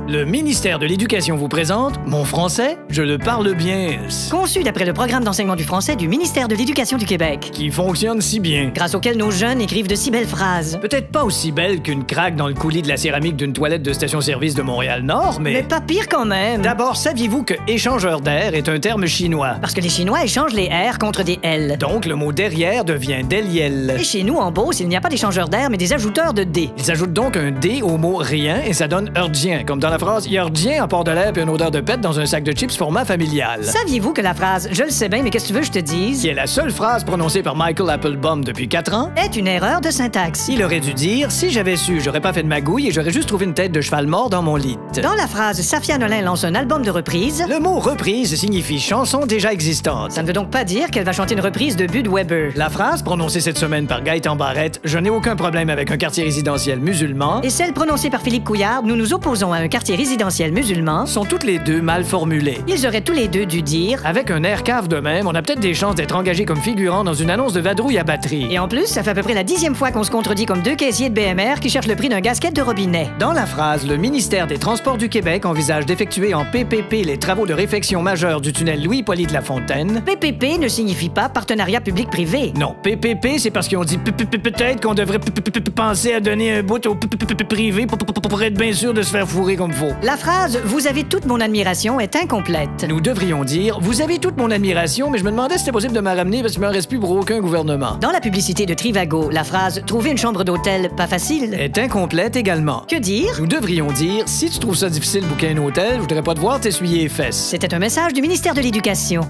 Le ministère de l'Éducation vous présente Mon français, je le parle bien. Conçu d'après le programme d'enseignement du français du ministère de l'Éducation du Québec. Qui fonctionne si bien. Grâce auquel nos jeunes écrivent de si belles phrases. Peut-être pas aussi belle qu'une craque dans le coulis de la céramique d'une toilette de station-service de Montréal-Nord, Mais pas pire quand même. D'abord, saviez-vous que échangeur d'air est un terme chinois? Parce que les Chinois échangent les R contre des L. Donc, le mot derrière devient déliel. Et chez nous, en Beauce, il n'y a pas d'échangeur d'air, mais des ajouteurs de D. Ils ajoutent donc un D au mot rien et ça donne heurdien, comme dans la phrase « Heurdien apporte de l'air et une odeur de pète dans un sac de chips format familial ». Saviez-vous que la phrase « Je le sais bien, mais qu'est-ce que tu veux que je te dise » qui est la seule phrase prononcée par Michael Applebaum depuis 4 ans, est une erreur de syntaxe. il aurait dû dire « Si j'avais su, j'aurais pas fait de magouille et j'aurais juste trouvé une tête de cheval mort dans mon lit ». Dans la phrase « Safia Nolin lance un album de reprise », le mot reprise signifie chanson déjà existante. ça ne veut donc pas dire qu'elle va chanter une reprise de Bud Weber. La phrase prononcée cette semaine par Gaëtan Barrette, je n'ai aucun problème avec un quartier résidentiel musulman, Et celle prononcée par Philippe Couillard, nous nous opposons à un quartier résidentiel musulman, sont toutes les deux mal formulées. ils auraient tous les deux dû dire. Avec un air cave de même, on a peut-être des chances d'être engagé comme figurant dans une annonce de vadrouille à batterie. Et en plus, ça fait à peu près la 10e fois qu'on se contredit comme deux caissiers de BMR qui cherchent le prix d'un gasket de robinet. Dans la phrase, le ministère des Transports du Québec envisage d'effectuer en PPP les travaux de réfection majeure du tunnel Louis-Poly de la Fontaine. PPP ne signifie pas partenariat public-privé. Non, PPP, c'est parce qu'ils ont dit peut-être qu'on devrait penser à donner un bout au privé pour être bien sûr de se faire fourrer comme faut. La phrase « Vous avez toute mon admiration » est incomplète. Nous devrions dire, vous avez toute mon admiration, mais je me demandais si c'était possible de me ramener parce qu'il me reste plus pour aucun gouvernement. Dans la publicité de Trivago, la phrase « Trouver une chambre d'hôtel, pas facile Est incomplète également. » Que dire? Nous devrions dire, si tu trouves ça difficile de booker un hôtel, je voudrais pas te voir t'essuyer les fesses. C'était un message du ministère de l'Éducation.